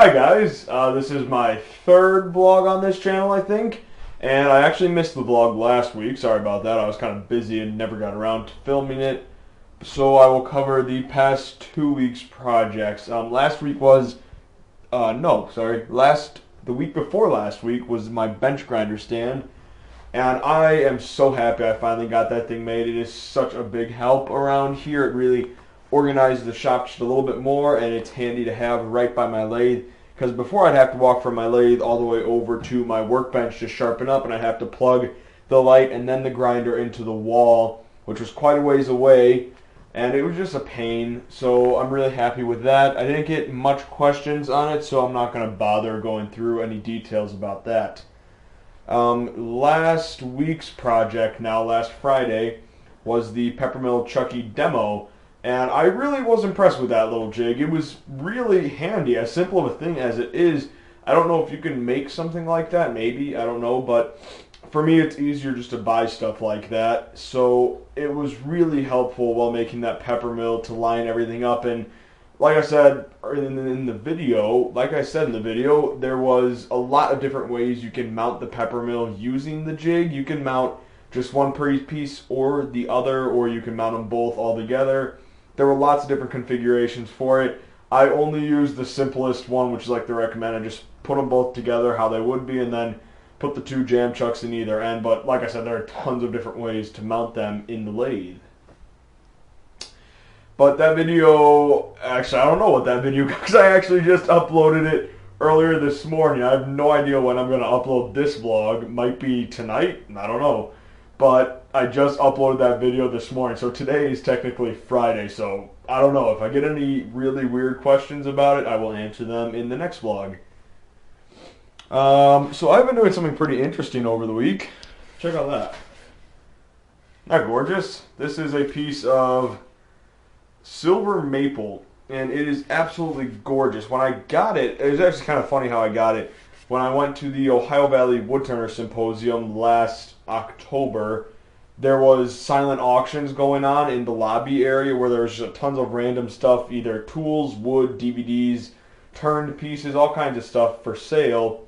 Hi guys, this is my third vlog on this channel, I think, and I actually missed the vlog last week. Sorry about that. I was kind of busy and never got around to filming it. So I will cover the past 2 weeks' projects. Last week was, the week before last week was my bench grinder stand, and I am so happy I finally got that thing made. It is such a big help around here. It really organizes the shop just a little bit more, and it's handy to have right by my lathe, because before I'd have to walk from my lathe all the way over to my workbench to sharpen up, and I'd have to plug the light and then the grinder into the wall, which was quite a ways away, and it was just a pain. So I'm really happy with that. I didn't get much questions on it, so I'm not going to bother going through any details about that. Last week's project, last Friday, was the Peppermill Chucky demo, and I really was impressed with that little jig. It was really handy, as simple of a thing as it is. I don't know if you can make something like that, maybe, I don't know, but for me it's easier just to buy stuff like that. So it was really helpful while making that Peppermill to line everything up. And like I said in the video, there was a lot of different ways you can mount the Peppermill using the jig. You can mount just one piece or the other, or you can mount them both all together. There were lots of different configurations for it. I only used the simplest one, which is like the recommended. Just put them both together how they would be, and then put the two jam chucks in either end. But like I said, there are tons of different ways to mount them in the lathe. But that video, actually, I don't know what that video, because I actually just uploaded it earlier this morning. I have no idea when I'm going to upload this vlog. Might be tonight, I don't know. But I just uploaded that video this morning, so today is technically Friday, so I don't know. If I get any really weird questions about it, I will answer them in the next vlog. So I've been doing something pretty interesting over the week. Check out that. Isn't that gorgeous? This is a piece of silver maple, and it is absolutely gorgeous. When I got it, it was actually kind of funny how I got it. When I went to the Ohio Valley Woodturner Symposium last October, there was silent auctions going on in the lobby area where there was just tons of random stuff, either tools, wood, DVDs, turned pieces, all kinds of stuff for sale.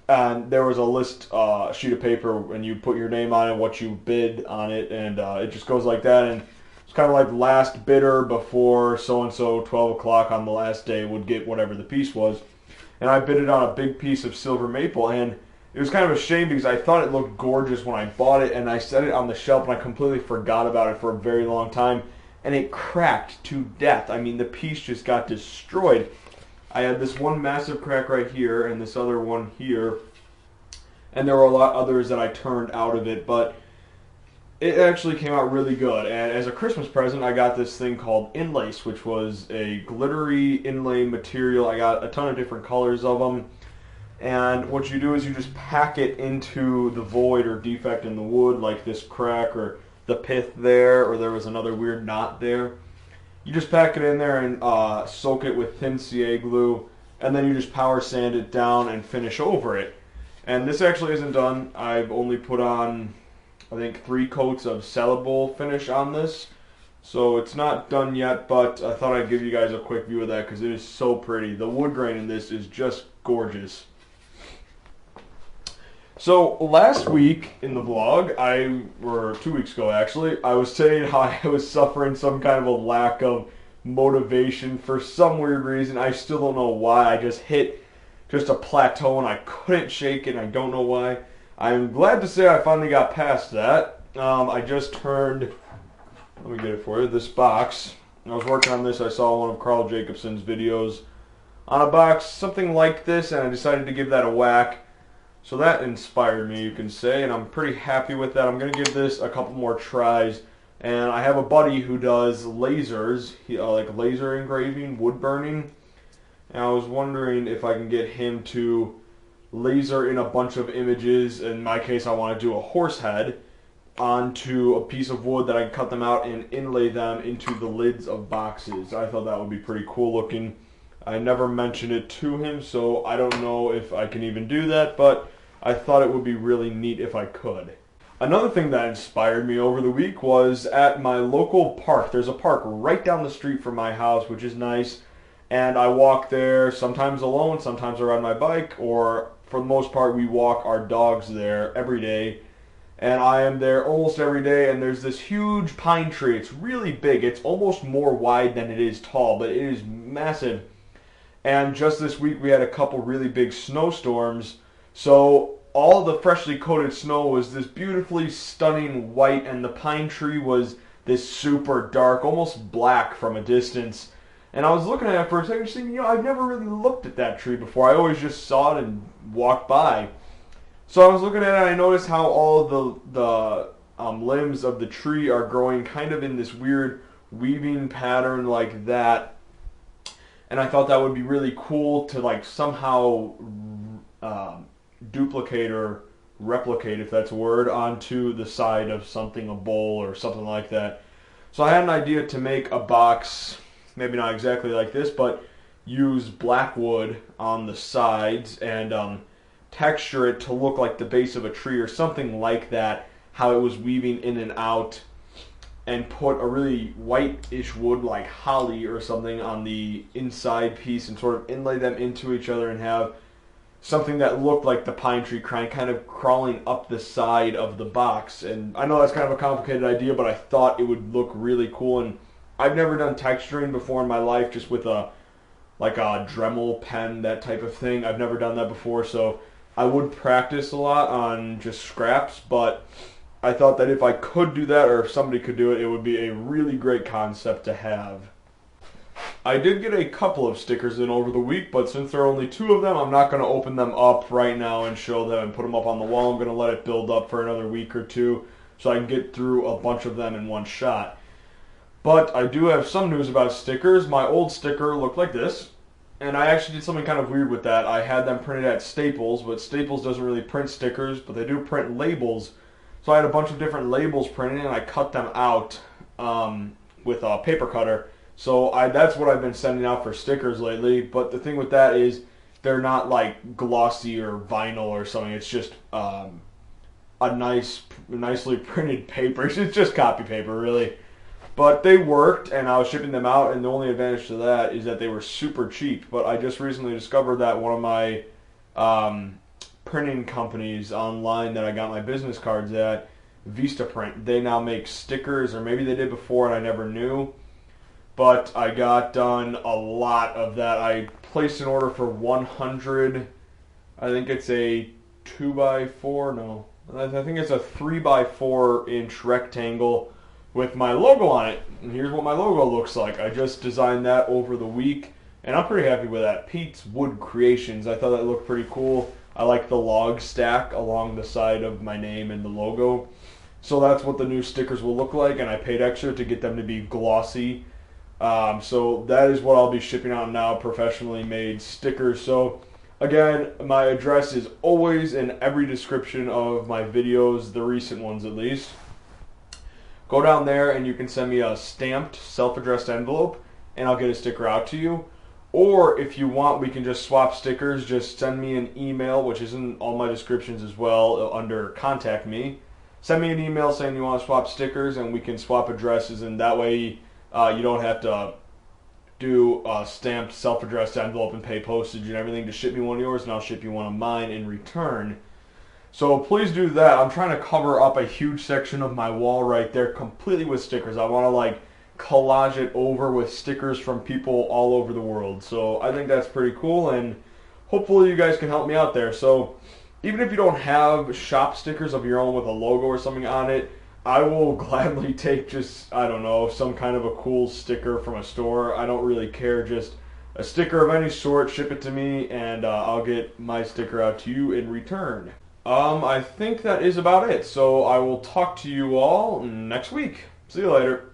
And there was a list sheet of paper, and you put your name on it, what you bid on it, and it just goes like that. And it's kind of like last bidder before so-and-so, 12 o'clock on the last day, would get whatever the piece was. And I bid it on a big piece of silver maple, and it was kind of a shame because I thought it looked gorgeous when I bought it, and I set it on the shelf, and I completely forgot about it for a very long time, and it cracked to death. I mean, the piece just got destroyed. I had this one massive crack right here, and this other one here, and there were a lot others that I turned out of it, but it actually came out really good. And as a Christmas present, I got this thing called Inlace, which was a glittery inlay material. I got a ton of different colors of them. And what you do is you just pack it into the void or defect in the wood, like this crack or the pith there, or there was another weird knot there. You just pack it in there and soak it with thin CA glue, and then you just power sand it down and finish over it. And this actually isn't done. I've only put on, I think, 3 coats of sellable finish on this. So it's not done yet, but I thought I'd give you guys a quick view of that because it is so pretty. The wood grain in this is just gorgeous. So last week in the vlog, or 2 weeks ago actually, I was saying how I was suffering some kind of a lack of motivation for some weird reason. I still don't know why. I just hit a plateau and I couldn't shake it, and I don't know why. I'm glad to say I finally got past that. I just turned, let me get it for you, this box. I was working on this. I saw one of Carl Jacobson's videos on a box, something like this, and I decided to give that a whack. So that inspired me, you can say, and I'm pretty happy with that. I'm going to give this a couple more tries. And I have a buddy who does lasers, like laser engraving, wood burning. And I was wondering if I can get him to laser in a bunch of images. In my case, I want to do a horse head onto a piece of wood that I can cut them out and inlay them into the lids of boxes. I thought that would be pretty cool looking. I never mentioned it to him, so I don't know if I can even do that, but I thought it would be really neat if I could. Another thing that inspired me over the week was at my local park. There's a park right down the street from my house, which is nice. And I walk there sometimes alone, sometimes I ride my bike, or for the most part, we walk our dogs there every day. And I am there almost every day, and there's this huge pine tree. It's really big. It's almost more wide than it is tall, but it is massive. And just this week, we had a couple really big snowstorms. So all the freshly coated snow was this beautifully stunning white, and the pine tree was this super dark, almost black from a distance. And I was looking at it for a second, just thinking, I've never really looked at that tree before. I always just saw it and walked by. So I was looking at it, and I noticed how all of the limbs of the tree are growing kind of in this weird weaving pattern like that. And I thought that would be really cool to like somehow duplicate or replicate, if that's a word, onto the side of something, a bowl or something like that. So I had an idea to make a box, maybe not exactly like this, but use black wood on the sides and texture it to look like the base of a tree or something like that, how it was weaving in and out, and put a really whitish wood like holly or something on the inside piece and sort of inlay them into each other and have something that looked like the pine tree kind of crawling up the side of the box. And I know that's kind of a complicated idea, but I thought it would look really cool. And I've never done texturing before in my life, just with a Dremel pen, that type of thing. I've never done that before, so I would practice a lot on just scraps, but I thought that if I could do that, or if somebody could do it, it would be a really great concept to have. I did get a couple of stickers in over the week, but since there are only 2 of them, I'm not going to open them up right now and show them and put them up on the wall. I'm going to let it build up for another week or 2 so I can get through a bunch of them in one shot. But I do have some news about stickers. My old sticker looked like this, and I actually did something kind of weird with that. I had them printed at Staples, but Staples doesn't really print stickers, but they do print labels. So I had a bunch of different labels printed, and I cut them out with a paper cutter. So that's what I've been sending out for stickers lately. But the thing with that is they're not like glossy or vinyl or something. It's just a nicely printed paper. It's just copy paper, really. But they worked, and I was shipping them out, and the only advantage to that is that they were super cheap. But I just recently discovered that one of my printing companies online that I got my business cards at, Vistaprint, they now make stickers, or maybe they did before and I never knew. But I got done a lot of that. I placed an order for 100, I think it's a 2x4, no, I think it's a 3x4 inch rectangle with my logo on it. And here's what my logo looks like. I just designed that over the week, and I'm pretty happy with that. Pete's Wood Creations. I thought that looked pretty cool. I like the log stack along the side of my name and the logo. So that's what the new stickers will look like, and I paid extra to get them to be glossy. So that is what I'll be shipping out now, professionally made stickers. So again, my address is always in every description of my videos, the recent ones at least. Go down there and you can send me a stamped, self-addressed envelope, and I'll get a sticker out to you. Or if you want, we can just swap stickers. Just send me an email, which is in all my descriptions as well, under Contact Me. Send me an email saying you want to swap stickers, and we can swap addresses, and that way you don't have to do a stamped, self-addressed envelope and pay postage and everything to ship me one of yours, and I'll ship you one of mine in return. So please do that. I'm trying to cover up a huge section of my wall right there completely with stickers. I want to collage it over with stickers from people all over the world. So I think that's pretty cool, and hopefully you guys can help me out there. So even if you don't have shop stickers of your own with a logo or something on it, I will gladly take just, I don't know, some kind of a cool sticker from a store. I don't really care, just a sticker of any sort, ship it to me, and I'll get my sticker out to you in return. I think that is about it, so I will talk to you all next week. See you later.